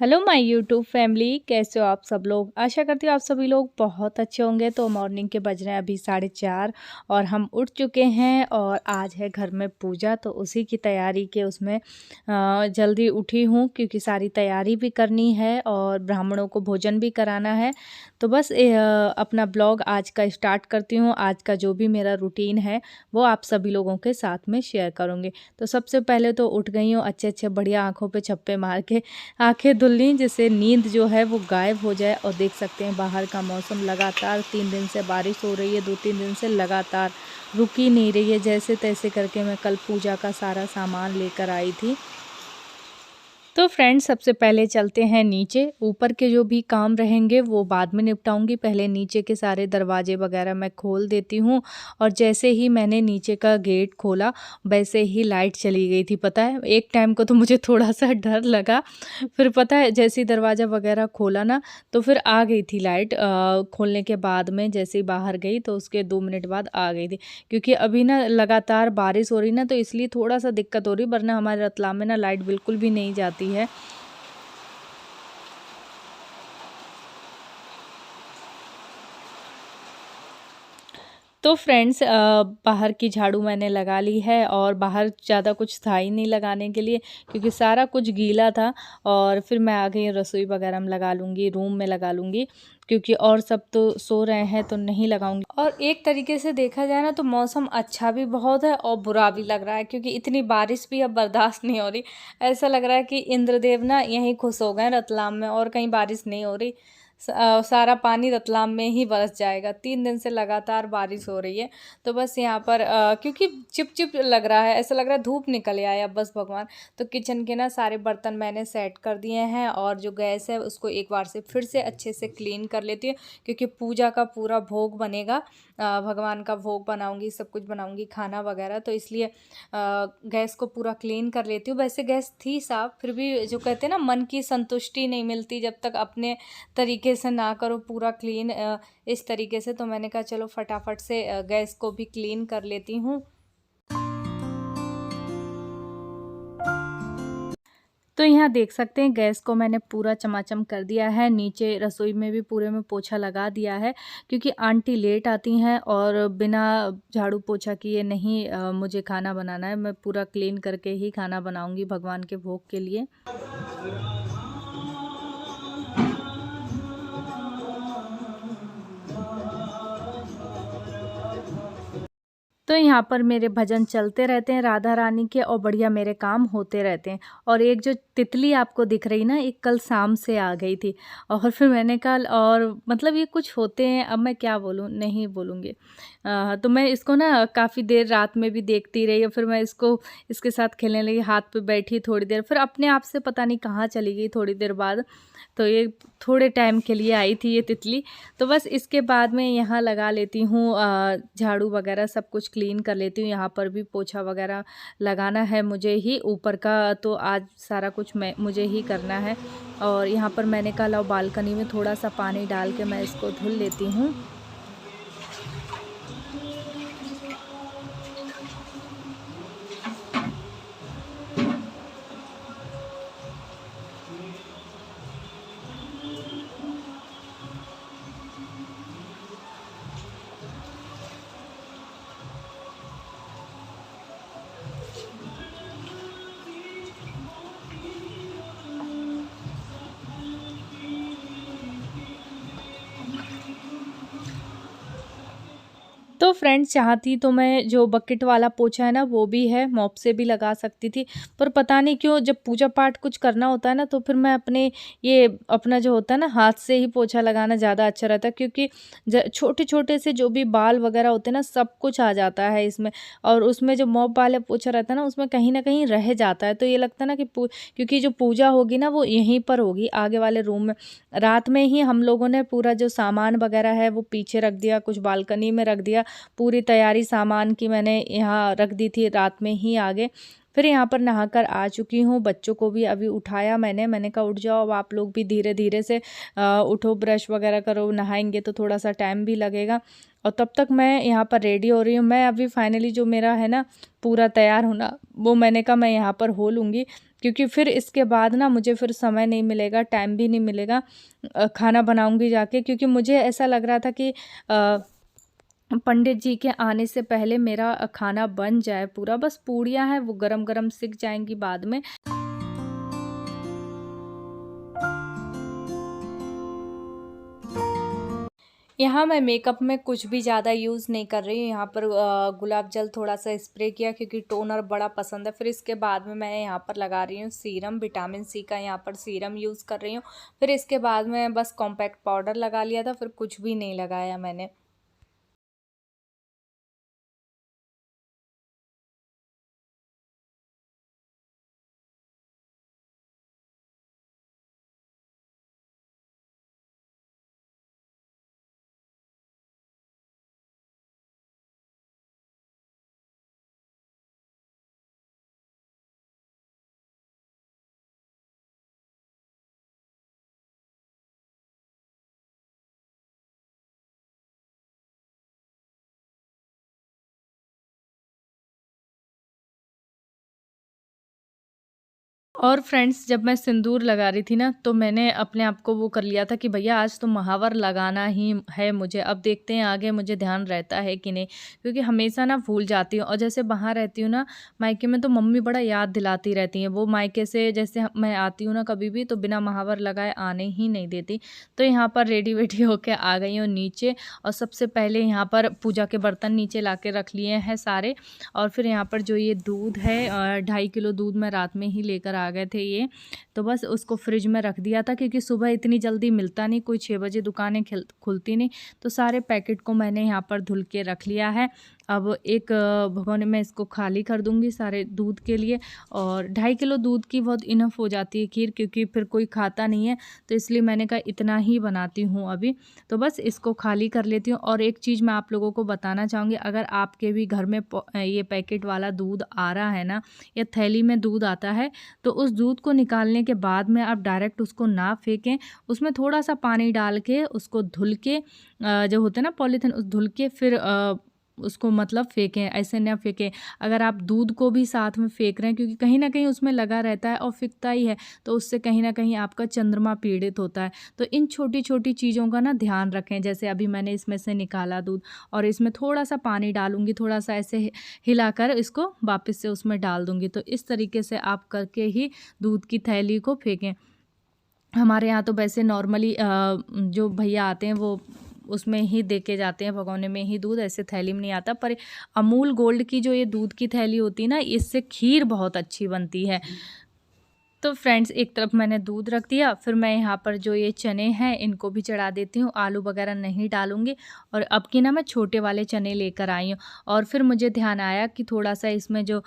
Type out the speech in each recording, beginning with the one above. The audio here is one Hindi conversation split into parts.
हेलो माय यूट्यूब फैमिली, कैसे हो आप सब लोग। आशा करती हूँ आप सभी लोग बहुत अच्छे होंगे। तो मॉर्निंग के बज रहे हैं अभी 4:30 और हम उठ चुके हैं और आज है घर में पूजा, तो उसी की तैयारी के उसमें जल्दी उठी हूँ क्योंकि सारी तैयारी भी करनी है और ब्राह्मणों को भोजन भी कराना है। तो बस अपना ब्लॉग आज का स्टार्ट करती हूँ। आज का जो भी मेरा रूटीन है वो आप सभी लोगों के साथ में शेयर करूँगी। तो सबसे पहले तो उठ गई हूँ अच्छे अच्छे बढ़िया आँखों पे छप्पे मार के, आंखें धुल लीं जिससे नींद जो है वो गायब हो जाए। और देख सकते हैं बाहर का मौसम लगातार 3 दिन से बारिश हो रही है, 2-3 दिन से लगातार रुक ही नहीं रही है। जैसे तैसे करके मैं कल पूजा का सारा सामान लेकर आई थी। तो फ्रेंड्स सबसे पहले चलते हैं नीचे। ऊपर के जो भी काम रहेंगे वो बाद में निपटाऊंगी, पहले नीचे के सारे दरवाजे वगैरह मैं खोल देती हूँ। और जैसे ही मैंने नीचे का गेट खोला वैसे ही लाइट चली गई थी। पता है एक टाइम को तो मुझे थोड़ा सा डर लगा, फिर पता है जैसे ही दरवाज़ा वगैरह खोला ना तो फिर आ गई थी लाइट। खोलने के बाद में जैसे ही बाहर गई तो उसके 2 मिनट बाद आ गई थी, क्योंकि अभी ना लगातार बारिश हो रही ना तो इसलिए थोड़ा सा दिक्कत हो रही, वरना हमारे रतलाम में ना लाइट बिल्कुल भी नहीं जाती है। तो फ्रेंड्स बाहर की झाड़ू मैंने लगा ली है और बाहर ज़्यादा कुछ था ही नहीं लगाने के लिए क्योंकि सारा कुछ गीला था। और फिर मैं आ गई रसोई वगैरह में लगा लूँगी, रूम में लगा लूँगी, क्योंकि और सब तो सो रहे हैं तो नहीं लगाऊंगी। और एक तरीके से देखा जाए ना तो मौसम अच्छा भी बहुत है और बुरा भी लग रहा है, क्योंकि इतनी बारिश भी अब बर्दाश्त नहीं हो रही। ऐसा लग रहा है कि इंद्रदेव ना यहीं खुश हो गए रतलाम में, और कहीं बारिश नहीं हो रही। सारा पानी रतलाम में ही बरस जाएगा। 3 दिन से लगातार बारिश हो रही है। तो बस यहाँ पर क्योंकि चिप चिप लग रहा है, ऐसा लग रहा है धूप निकल आया अब बस भगवान। तो किचन के ना सारे बर्तन मैंने सेट कर दिए हैं और जो गैस है उसको एक बार से फिर से अच्छे से क्लीन कर लेती हूँ, क्योंकि पूजा का पूरा भोग बनेगा। भगवान का भोग बनाऊंगी, सब कुछ बनाऊंगी, खाना वगैरह, तो इसलिए गैस को पूरा क्लीन कर लेती हूँ। वैसे गैस थी साफ, फिर भी जो कहते हैं ना मन की संतुष्टि नहीं मिलती जब तक अपने तरीके से ना करो पूरा क्लीन इस तरीके से। तो मैंने कहा चलो फटाफट से गैस को भी क्लीन कर लेती हूँ। तो यहाँ देख सकते हैं गैस को मैंने पूरा चमाचम कर दिया है। नीचे रसोई में भी पूरे में पोछा लगा दिया है, क्योंकि आंटी लेट आती हैं और बिना झाड़ू पोछा किए नहीं मुझे खाना बनाना है। मैं पूरा क्लीन करके ही खाना बनाऊंगी भगवान के भोग के लिए। तो यहाँ पर मेरे भजन चलते रहते हैं राधा रानी के और बढ़िया मेरे काम होते रहते हैं। और एक जो तितली आपको दिख रही ना, एक कल शाम से आ गई थी और फिर मैंने कल और मतलब ये कुछ होते हैं, अब मैं क्या बोलूँ, नहीं बोलूँगी। तो मैं इसको ना काफ़ी देर रात में भी देखती रही और फिर मैं इसको इसके साथ खेलने लगी, हाथ पे बैठी थोड़ी देर, फिर अपने आप से पता नहीं कहाँ चली गई थोड़ी देर बाद। तो ये थोड़े टाइम के लिए आई थी ये तितली। तो बस इसके बाद में यहाँ लगा लेती हूँ झाड़ू वगैरह, सब कुछ क्लीन कर लेती हूँ। यहाँ पर भी पोछा वगैरह लगाना है मुझे ही, ऊपर का तो आज सारा कुछ मुझे ही करना है। और यहाँ पर मैंने कहा लाओ बालकनी में थोड़ा सा पानी डाल के मैं इसको धुल लेती हूँ। तो फ्रेंड्स चाहती तो मैं जो बकेट वाला पोछा है ना वो भी है, मॉप से भी लगा सकती थी, पर पता नहीं क्यों जब पूजा पाठ कुछ करना होता है ना तो फिर मैं अपने ये अपना जो होता है ना हाथ से ही पोछा लगाना ज़्यादा अच्छा रहता है, क्योंकि छोटे छोटे से जो भी बाल वगैरह होते हैं ना सब कुछ आ जाता है इसमें। और उसमें जो मॉप वाला पोछा रहता है ना उसमें कहीं ना कहीं रह जाता है, तो ये लगता है ना कि क्योंकि जो पूजा होगी ना वो यहीं पर होगी आगे वाले रूम में। रात में ही हम लोगों ने पूरा जो सामान वगैरह है वो पीछे रख दिया, कुछ बालकनी में रख दिया, पूरी तैयारी सामान की मैंने यहाँ रख दी थी रात में ही आगे। फिर यहाँ पर नहाकर आ चुकी हूँ, बच्चों को भी अभी उठाया मैंने कहा उठ जाओ अब आप लोग भी धीरे धीरे से उठो, ब्रश वगैरह करो, नहाएंगे तो थोड़ा सा टाइम भी लगेगा। और तब तक मैं यहाँ पर रेडी हो रही हूँ। मैं अभी फाइनली जो मेरा है ना पूरा तैयार होना, वो मैंने कहा मैं यहाँ पर हो लूँगी, क्योंकि फिर इसके बाद ना मुझे फिर समय नहीं मिलेगा, टाइम भी नहीं मिलेगा। खाना बनाऊँगी जाके, क्योंकि मुझे ऐसा लग रहा था कि पंडित जी के आने से पहले मेरा खाना बन जाए पूरा, बस पूड़ियाँ हैं वो गरम गरम सिक जाएंगी बाद में। यहाँ मैं मेकअप में कुछ भी ज़्यादा यूज़ नहीं कर रही हूँ। यहाँ पर गुलाब जल थोड़ा सा स्प्रे किया, क्योंकि टोनर बड़ा पसंद है। फिर इसके बाद में मैं यहाँ पर लगा रही हूँ सीरम, विटामिन सी का यहाँ पर सीरम यूज़ कर रही हूँ। फिर इसके बाद में बस कॉम्पैक्ट पाउडर लगा लिया था, फिर कुछ भी नहीं लगाया मैंने। और फ्रेंड्स जब मैं सिंदूर लगा रही थी ना तो मैंने अपने आप को वो कर लिया था कि भैया आज तो महावर लगाना ही है मुझे। अब देखते हैं आगे मुझे ध्यान रहता है कि नहीं, क्योंकि हमेशा ना भूल जाती हूँ। और जैसे बाहर रहती हूँ ना मायके में, तो मम्मी बड़ा याद दिलाती रहती हैं। वो मायके से जैसे मैं आती हूँ ना कभी भी, तो बिना महावर लगाए आने ही नहीं देती। तो यहाँ पर रेडी वेडी होके आ गई हूँ नीचे, और सबसे पहले यहाँ पर पूजा के बर्तन नीचे ला के रख लिए हैं सारे। और फिर यहाँ पर जो ये दूध है 2.5 किलो दूध मैं रात में ही लेकर आ गए थे ये, तो बस उसको फ्रिज में रख दिया था, क्योंकि सुबह इतनी जल्दी मिलता नहीं, कोई 6 बजे दुकानें खुलती नहीं। तो सारे पैकेट को मैंने यहाँ पर धुल के रख लिया है। अब एक भगोने में इसको खाली कर दूंगी सारे दूध के लिए। और 2.5 किलो दूध की बहुत इनफ हो जाती है खीर, क्योंकि फिर कोई खाता नहीं है, तो इसलिए मैंने कहा इतना ही बनाती हूँ अभी। तो बस इसको खाली कर लेती हूँ। और एक चीज़ मैं आप लोगों को बताना चाहूँगी, अगर आपके भी घर में ये पैकेट वाला दूध आ रहा है ना, या थैली में दूध आता है, तो उस दूध को निकालने के बाद में आप डायरेक्ट उसको ना फेंकें, उसमें थोड़ा सा पानी डाल के उसको धुल के जो होता है ना पॉलीथिन, उस धुल के फिर उसको मतलब फेंकें, ऐसे ना फेंकें। अगर आप दूध को भी साथ में फेंक रहे हैं, क्योंकि कहीं ना कहीं उसमें लगा रहता है और फिकता ही है, तो उससे कहीं ना कहीं आपका चंद्रमा पीड़ित होता है। तो इन छोटी छोटी चीज़ों का ना ध्यान रखें। जैसे अभी मैंने इसमें से निकाला दूध, और इसमें थोड़ा सा पानी डालूंगी, थोड़ा सा ऐसे हिलाकर इसको वापस से उसमें डाल दूंगी। तो इस तरीके से आप करके ही दूध की थैली को फेंकें। हमारे यहाँ तो वैसे नॉर्मली जो भैया आते हैं वो उसमें ही दे के जाते हैं, भगोने में ही दूध, ऐसे थैली में नहीं आता। पर अमूल गोल्ड की जो ये दूध की थैली होती है ना, इससे खीर बहुत अच्छी बनती है। तो फ्रेंड्स एक तरफ मैंने दूध रख दिया, फिर मैं यहाँ पर जो ये चने हैं इनको भी चढ़ा देती हूँ, आलू वगैरह नहीं डालूंगी। और अब की ना मैं छोटे वाले चने लेकर आई हूँ। और फिर मुझे ध्यान आया कि थोड़ा सा इसमें जो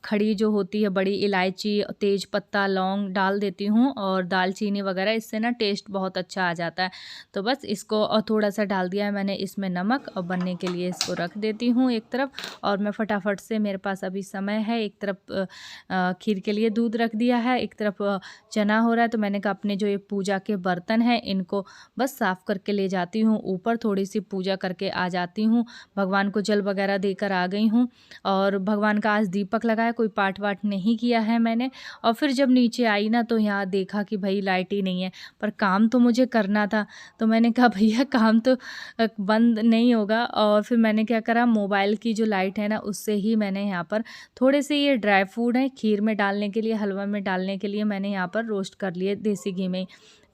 खड़ी जो होती है बड़ी इलायची, तेज पत्ता, लौंग डाल देती हूँ, और दालचीनी वगैरह, इससे ना टेस्ट बहुत अच्छा आ जाता है। तो बस इसको और थोड़ा सा डाल दिया है मैंने इसमें नमक, और बनने के लिए इसको रख देती हूँ एक तरफ। और मैं फटाफट से, मेरे पास अभी समय है, एक तरफ खीर के लिए दूध रख दिया है, एक तरफ चना हो रहा है। तो मैंने कहा अपने जो ये पूजा के बर्तन हैं इनको बस साफ़ करके ले जाती हूँ ऊपर, थोड़ी सी पूजा करके आ जाती हूँ। भगवान को जल वगैरह देकर आ गई हूँ। और भगवान का आज दीपक लगाया, कोई पाठ वाठ नहीं किया है मैंने। और फिर जब नीचे आई ना तो यहाँ देखा कि भाई लाइट ही नहीं है, पर काम तो मुझे करना था। तो मैंने कहा भैया काम तो बंद नहीं होगा। और फिर मैंने क्या करा, मोबाइल की जो लाइट है ना उससे ही मैंने यहाँ पर थोड़े से ये ड्राई फ्रूट हैं खीर में डालने के लिए, हलवा में डालने के लिए, मैंने यहाँ पर रोस्ट कर लिए देसी घी में।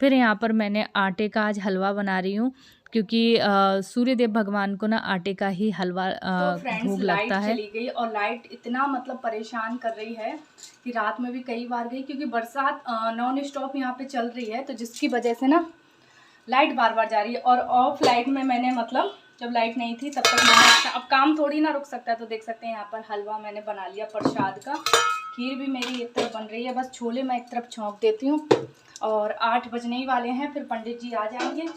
फिर यहाँ पर मैंने आटे का आज हलवा बना रही हूँ। क्योंकि सूर्यदेव भगवान को ना आटे का ही हलवा तो फ्रेंड्स भोग लाइट लगता है। चली गई और लाइट इतना मतलब परेशान कर रही है कि रात में भी कई बार गई, क्योंकि बरसात नॉन स्टॉप यहाँ पे चल रही है, तो जिसकी वजह से ना लाइट बार बार जा रही है। और ऑफ लाइट में मैंने मतलब जब लाइट नहीं थी तब तक मैंने, अब काम थोड़ी ना रुक सकता है, तो देख सकते हैं यहाँ पर हलवा मैंने बना लिया प्रसाद का। खीर भी मेरी एक तरफ बन रही है, बस छोले मैं एक तरफ छौंक देती हूँ। और 8 बजने ही वाले हैं, फिर पंडित जी आ जाएंगे।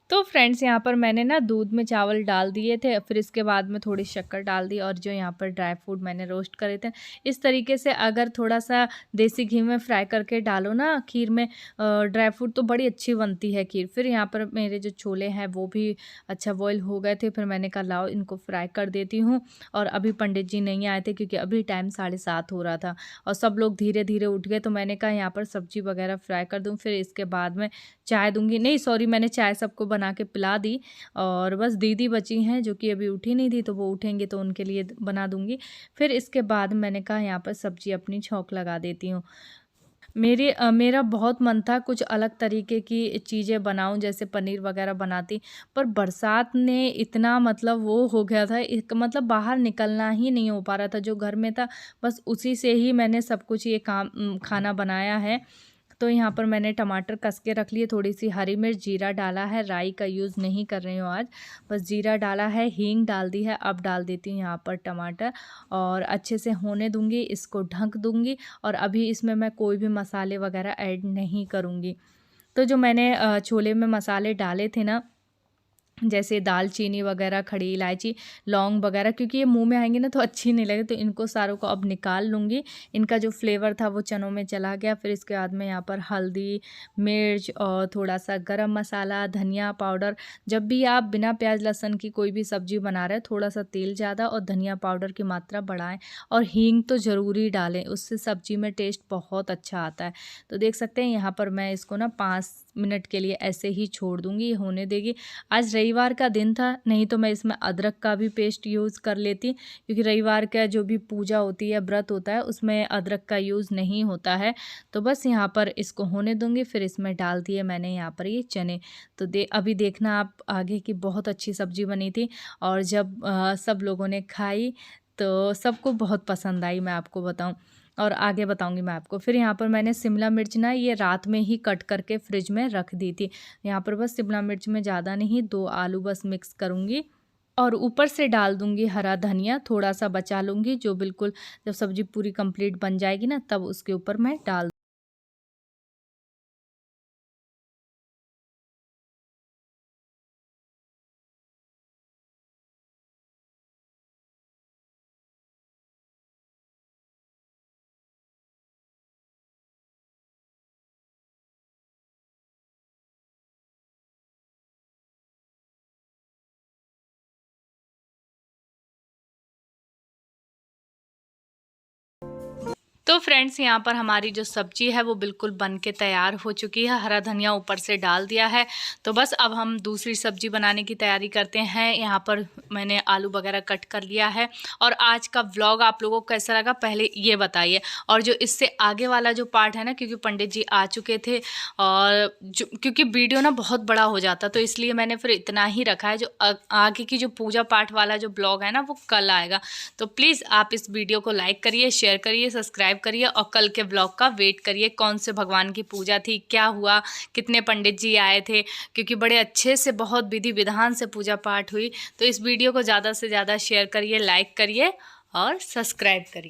तो फ्रेंड्स यहाँ पर मैंने ना दूध में चावल डाल दिए थे, फिर इसके बाद में थोड़ी शक्कर डाल दी, और जो यहाँ पर ड्राई फ्रूट मैंने रोस्ट करे थे, इस तरीके से अगर थोड़ा सा देसी घी में फ्राई करके डालो ना खीर में ड्राई फ्रूट, तो बड़ी अच्छी बनती है खीर। फिर यहाँ पर मेरे जो छोले हैं वो भी अच्छा बॉयल हो गए थे, फिर मैंने कहा लाओ इनको फ्राई कर देती हूँ। और अभी पंडित जी नहीं आए थे, क्योंकि अभी टाइम 7:30 हो रहा था और सब लोग धीरे धीरे उठ गए, तो मैंने कहा यहाँ पर सब्जी वगैरह फ्राई कर दूँ, फिर इसके बाद में चाय दूँगी। नहीं सॉरी, मैंने चाय सबको बना के पिला दी, और बस दीदी बची हैं जो कि अभी उठी नहीं थी, तो वो उठेंगे तो उनके लिए बना दूँगी। फिर इसके बाद मैंने कहा यहाँ पर सब्जी अपनी छौंक लगा देती हूँ। मेरा बहुत मन था कुछ अलग तरीके की चीज़ें बनाऊं, जैसे पनीर वगैरह बनाती, पर बरसात ने इतना मतलब वो हो गया था, एक मतलब बाहर निकलना ही नहीं हो पा रहा था। जो घर में था बस उसी से ही मैंने सब कुछ ये खाना बनाया है। तो यहाँ पर मैंने टमाटर कस के रख लिए, थोड़ी सी हरी मिर्च, जीरा डाला है, राई का यूज़ नहीं कर रही हूँ आज, बस जीरा डाला है, हींग डाल दी है। अब डाल देती हूँ यहाँ पर टमाटर, और अच्छे से होने दूँगी, इसको ढक दूँगी। और अभी इसमें मैं कोई भी मसाले वगैरह ऐड नहीं करूँगी। तो जो मैंने छोले में मसाले डाले थे ना, जैसे दालचीनी वगैरह, खड़ी इलायची, लौंग वगैरह, क्योंकि ये मुंह में आएंगे ना तो अच्छी नहीं लगे, तो इनको सारों को अब निकाल लूँगी। इनका जो फ्लेवर था वो चनों में चला गया। फिर इसके बाद में यहाँ पर हल्दी, मिर्च और थोड़ा सा गरम मसाला, धनिया पाउडर। जब भी आप बिना प्याज लहसुन की कोई भी सब्जी बना रहे हैं, थोड़ा सा तेल ज़्यादा और धनिया पाउडर की मात्रा बढ़ाएं, और हींग तो ज़रूरी डालें, उससे सब्जी में टेस्ट बहुत अच्छा आता है। तो देख सकते हैं यहाँ पर मैं इसको ना 5 मिनट के लिए ऐसे ही छोड़ दूँगी, ये होने देगी। आज रविवार का दिन था, नहीं तो मैं इसमें अदरक का भी पेस्ट यूज़ कर लेती, क्योंकि रविवार का जो भी पूजा होती है, व्रत होता है, उसमें अदरक का यूज़ नहीं होता है। तो बस यहाँ पर इसको होने दूँगी। फिर इसमें डाल दिए मैंने यहाँ पर ये चने। तो अभी देखना आप आगे की बहुत अच्छी सब्ज़ी बनी थी, और जब सब लोगों ने खाई तो सबको बहुत पसंद आई, मैं आपको बताऊँ, और आगे बताऊंगी मैं आपको। फिर यहाँ पर मैंने शिमला मिर्च ना ये रात में ही कट करके फ्रिज में रख दी थी। यहाँ पर बस शिमला मिर्च में ज़्यादा नहीं, 2 आलू बस मिक्स करूँगी, और ऊपर से डाल दूँगी हरा धनिया, थोड़ा सा बचा लूँगी, जो बिल्कुल जब सब्ज़ी पूरी कंप्लीट बन जाएगी ना, तब उसके ऊपर मैं डाल। तो फ्रेंड्स यहाँ पर हमारी जो सब्जी है वो बिल्कुल बन के तैयार हो चुकी है। हरा धनिया ऊपर से डाल दिया है। तो बस अब हम दूसरी सब्जी बनाने की तैयारी करते हैं। यहाँ पर मैंने आलू वगैरह कट कर लिया है। और आज का व्लॉग आप लोगों को कैसा लगा पहले ये बताइए। और जो इससे आगे वाला जो पार्ट है ना, क्योंकि पंडित जी आ चुके थे, और क्योंकि वीडियो ना बहुत बड़ा हो जाता, तो इसलिए मैंने फिर इतना ही रखा है। जो आगे की जो पूजा पाठ वाला जो ब्लॉग है ना, वो कल आएगा। तो प्लीज़ आप इस वीडियो को लाइक करिए, शेयर करिए, सब्सक्राइब करिए, और कल के ब्लॉग का वेट करिए। कौन से भगवान की पूजा थी, क्या हुआ, कितने पंडित जी आए थे, क्योंकि बड़े अच्छे से बहुत विधि विधान से पूजा पाठ हुई। तो इस वीडियो को ज़्यादा से ज़्यादा शेयर करिए, लाइक करिए और सब्सक्राइब करिए।